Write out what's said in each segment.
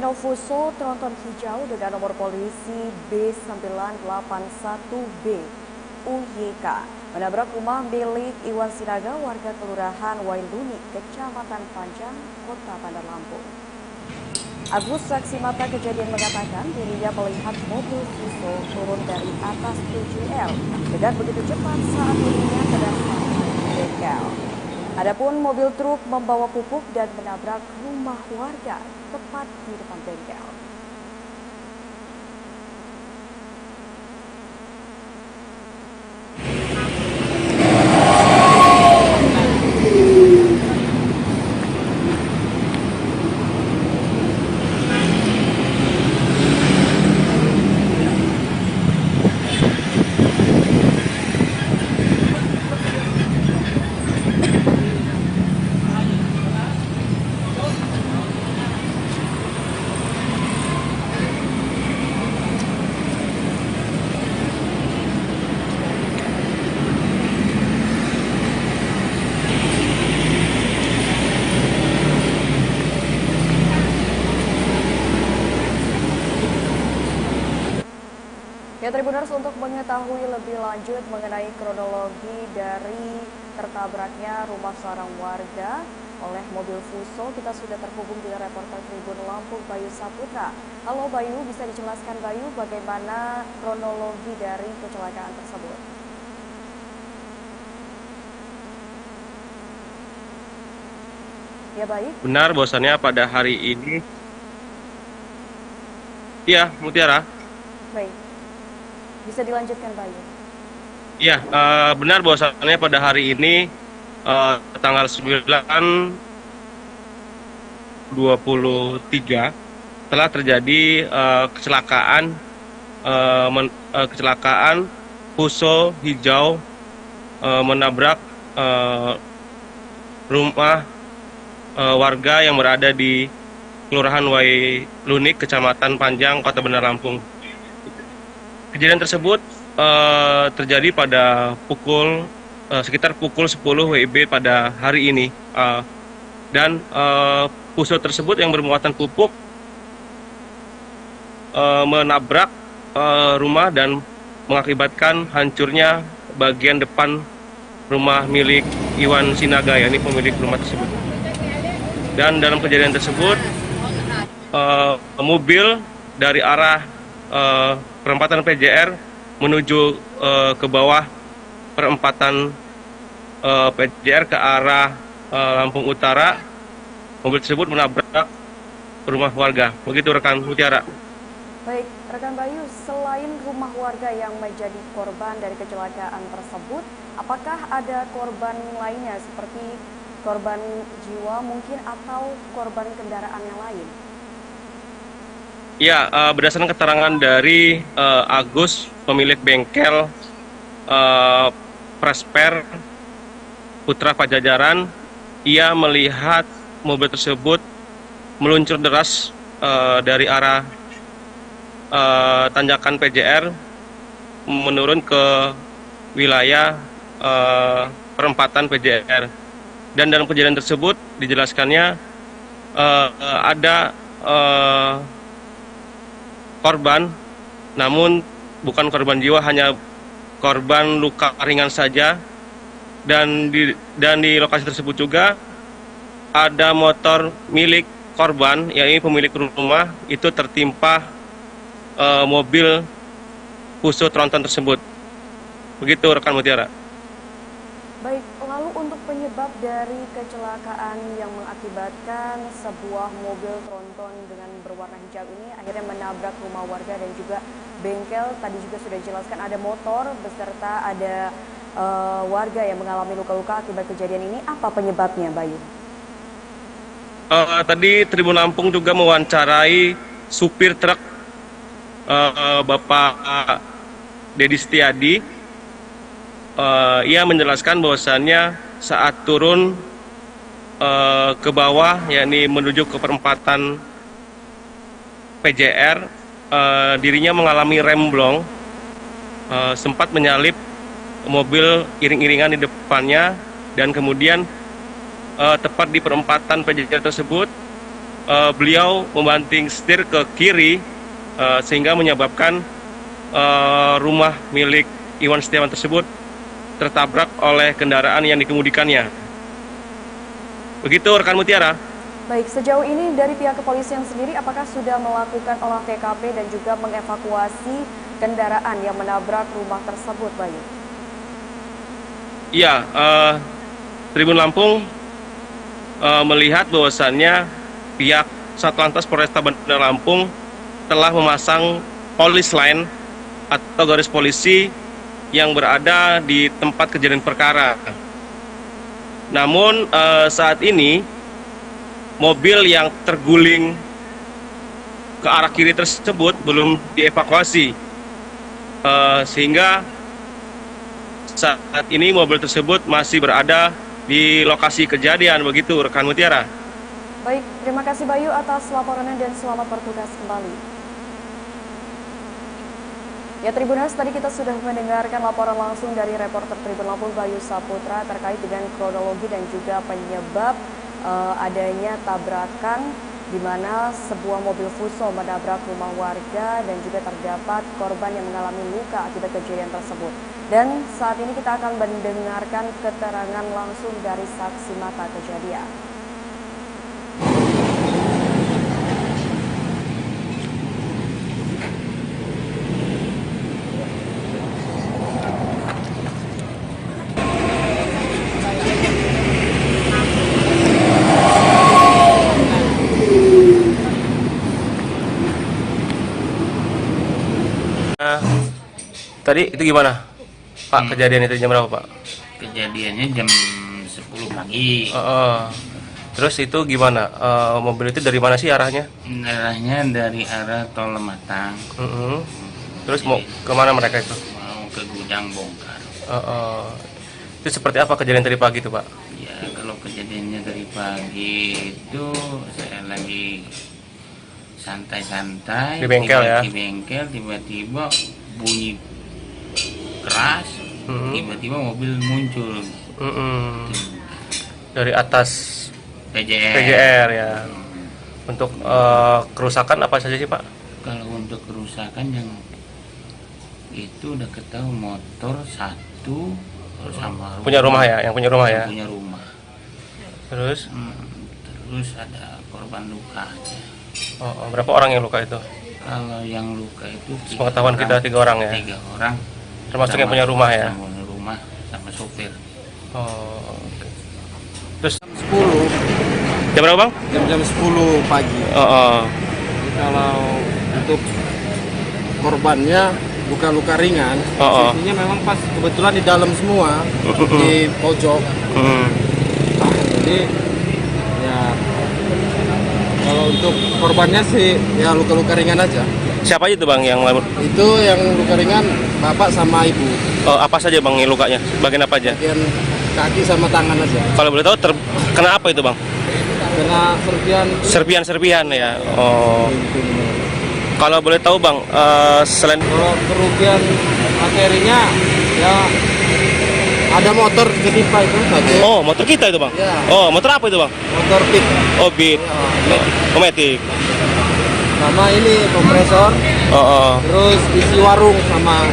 Renault Fuso tronton hijau dengan nomor polisi B981B UYK menabrak rumah milik Iwan Sinaga, warga Kelurahan Wailuni, Kecamatan Panjang, Kota Bandar Lampung. Agus, saksi mata kejadian, mengatakan dirinya melihat mobil Fuso turun dari atas 7L dengan begitu cepat saat dirinya sedang sampai di bengkel. Adapun mobil truk membawa pupuk dan menabrak rumah warga tepat di depan bengkel. Ya, Tribuners, untuk mengetahui lebih lanjut mengenai kronologi dari tertabraknya rumah seorang warga oleh mobil Fuso, kita sudah terhubung dengan reporter Tribun Lampung, Bayu Saputra. Halo Bayu, bisa dijelaskan Bayu bagaimana kronologi dari kecelakaan tersebut? Ya, baik. Benar bahwasannya pada hari ini, iya Mutiara. Baik, bisa dilanjutkan Bayu. Iya, benar bahwasannya pada hari ini tanggal 9/23 telah terjadi kecelakaan Fuso hijau menabrak rumah warga yang berada di Kelurahan Wailuni, Kecamatan Panjang, Kota Bandar Lampung. Kejadian tersebut terjadi pada sekitar pukul 10 WIB pada hari ini, dan Fuso tersebut yang bermuatan pupuk menabrak rumah dan mengakibatkan hancurnya bagian depan rumah milik Iwan Sinaga, yakni pemilik rumah tersebut. Dan dalam kejadian tersebut mobil dari arah perempatan PJR menuju ke bawah perempatan PJR ke arah Lampung Utara. Mobil tersebut menabrak rumah warga. Begitu rekan Mutiara. Baik, rekan Bayu, selain rumah warga yang menjadi korban dari kecelakaan tersebut, apakah ada korban lainnya seperti korban jiwa mungkin atau korban kendaraan yang lain? Ya, berdasarkan keterangan dari Agus, pemilik bengkel Presper Putra Pajajaran, ia melihat mobil tersebut meluncur deras dari arah tanjakan PJR menurun ke wilayah perempatan PJR. Dan dalam kejadian tersebut dijelaskannya ada korban, namun bukan korban jiwa, hanya korban luka ringan saja. Dan di lokasi tersebut juga ada motor milik korban, yaitu pemilik rumah, itu tertimpa mobil Fuso tronton tersebut. Begitu rekan Mutiara. Baik, lalu untuk penyebab dari kecelakaan yang mengakibatkan sebuah mobil tronton dengan berwarna hijau ini akhirnya menabrak rumah warga dan juga bengkel, tadi juga sudah dijelaskan ada motor beserta ada warga yang mengalami luka-luka akibat kejadian ini. Apa penyebabnya, Bayu? Tadi Tribun Lampung juga mewawancarai supir truk Bapak Dedi Setiadi. Ia menjelaskan bahwasannya saat turun ke bawah, yakni menuju ke perempatan PJR, dirinya mengalami remblong, sempat menyalip mobil iring-iringan di depannya, dan kemudian tepat di perempatan PJR tersebut beliau membanting setir ke kiri sehingga menyebabkan rumah milik Iwan Setiawan tersebut tertabrak oleh kendaraan yang dikemudikannya. Begitu rekan Mutiara. Baik, sejauh ini dari pihak kepolisian sendiri apakah sudah melakukan olah TKP dan juga mengevakuasi kendaraan yang menabrak rumah tersebut, Bayu? Iya, Tribun Lampung melihat bahwasannya pihak Satlantas Polresta Bandar Lampung telah memasang polis line atau garis polisi yang berada di tempat kejadian perkara. Namun saat ini mobil yang terguling ke arah kiri tersebut belum dievakuasi, sehingga saat ini mobil tersebut masih berada di lokasi kejadian. Begitu rekan Mutiara. Baik, terima kasih Bayu atas laporannya dan selamat bertugas kembali. Ya Tribuners, tadi kita sudah mendengarkan laporan langsung dari reporter Tribun Lampung Bayu Saputra terkait dengan kronologi dan juga penyebab adanya tabrakan di mana sebuah mobil Fuso menabrak rumah warga dan juga terdapat korban yang mengalami luka akibat kejadian tersebut. Dan saat ini kita akan mendengarkan keterangan langsung dari saksi mata kejadian. Tadi itu gimana, Pak? Kejadian itu jam berapa, Pak? Kejadiannya jam 10 pagi. Terus itu gimana? Mobil itu dari mana sih arahnya? Arahnya dari arah Tol Lematang. Terus mau kemana mereka itu? Mau ke gudang bongkar. Itu seperti apa kejadian tadi pagi itu, Pak? Ya, kalau kejadiannya dari pagi itu saya lagi santai-santai Di bengkel ya? Di bengkel tiba-tiba bunyi keras, tiba-tiba mobil muncul dari atas PGR ya. Untuk kerusakan apa saja sih, Pak? Kalau untuk kerusakan yang itu udah ketahui motor satu sama punya rumah ya, yang punya rumah ya. Punya rumah. Terus ada korban luka. Berapa orang yang luka itu? Kalau yang luka itu sepengetahuan kita 3 orang ya. 3 orang. Termasuk yang punya rumah ya. Yang punya rumah sama sopir. Okay. Terus Jam 10. Jam berapa, Bang? Jam 10 pagi. Jadi kalau untuk korbannya bukan luka ringan, posisinya memang pas kebetulan di dalam semua, di pojok. Jadi ya kalau untuk korbannya sih ya luka-luka ringan aja. Siapa aja itu, Bang, yang Itu yang luka ringan bapak sama ibu. Apa saja, Bang, yang lukanya? Bagian apa aja? Bagian kaki sama tangan aja. Kalau boleh tahu kena apa itu, Bang? Kena serpian ya. Kalau boleh tahu, Bang, selain kalau kerugian materinya ya ada motor ketimpa itu satu. Motor kita itu, Bang. Ya. Motor apa itu, Bang? Motor Beat. Beat. Matic. Sama ini kompresor. Terus isi warung sama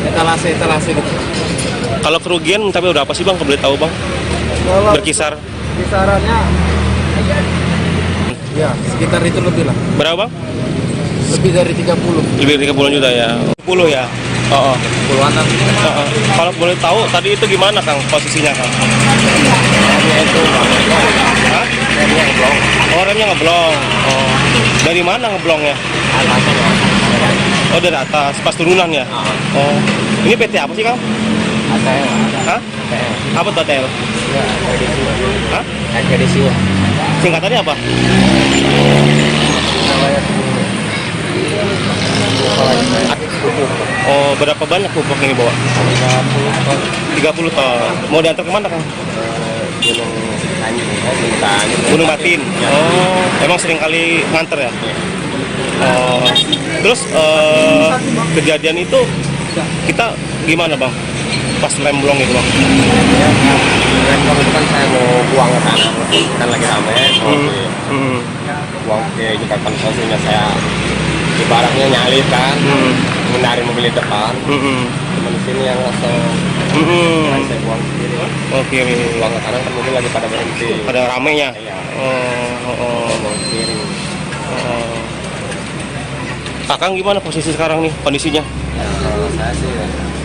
etalase gitu. Kalau kerugian tapi berapa sih, Bang? Kalau boleh tahu, Bang? Kalau Berkisar kisarannya ya sekitar itu lebih lah. berapa, Bang? Lebih dari 30. Lebih dari 30 juta ya. 10 ya. Puluhan. Kalau boleh tahu tadi itu gimana, Kang, posisinya, Kang? Hah? Remnya ngeblong. Dari mana ngeblongnya? Dari atas, pas turunan ya? Ini PT apa sih, Kang? ATL. Hah? Apa tuh ATL? Hah? Ekspedisi. Singkatannya apa? Berapa banyak pupuk ini bawa? 30 ton. Mau diantar kemana, Kang? Gunung Batin. Emang sering kali nganter ya? Terus kejadian itu kita gimana, Bang? pas remblong gitu bang? Ya, remblong itu kan saya mau buang ke sana, kan lagi rame, mau buang ke jembatan sosialnya saya ibaratnya nyalip kan, mengendarai mobil di depan, teman sini yang langsung saya buang sendiri. Oke. Buang ke kanan kan mobil lagi pada berhenti. Pada ramenya? Iya. Oh. Kiri. Kakang gimana posisi sekarang nih kondisinya? Ya, kalau saya sih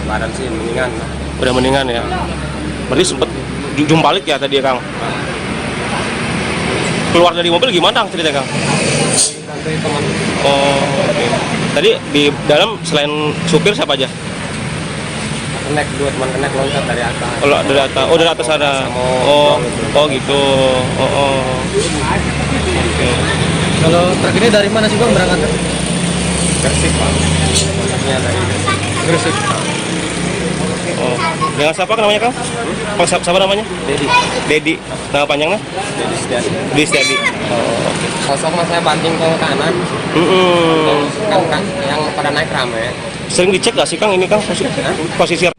badan sih mendingan. Udah mendingan ya? Berarti sempet jumpalik ya tadi ya Kang? Keluar dari mobil gimana Kang ceritanya Kang? Nanti teman Oh, oke. Tadi di dalam selain supir siapa aja? dua teman kenek loncat dari atas. Kalau dari atas, oh dari atas ada. Oh gitu. Oke. Kalau truk ini dari mana sih bang berangkatnya? Gresik Pak. Loncatnya dari Gresik. Oh. Dengan siapa namanya Kang? Siapa namanya? Dedi. Nama panjangnya? Dedi Setiadi. Dedi Setiadi. Oh, oke. Sosok mas saya banting ke kanan. Kan yang pada naik rame. Sering dicek gak sih Kang ini Kang posisi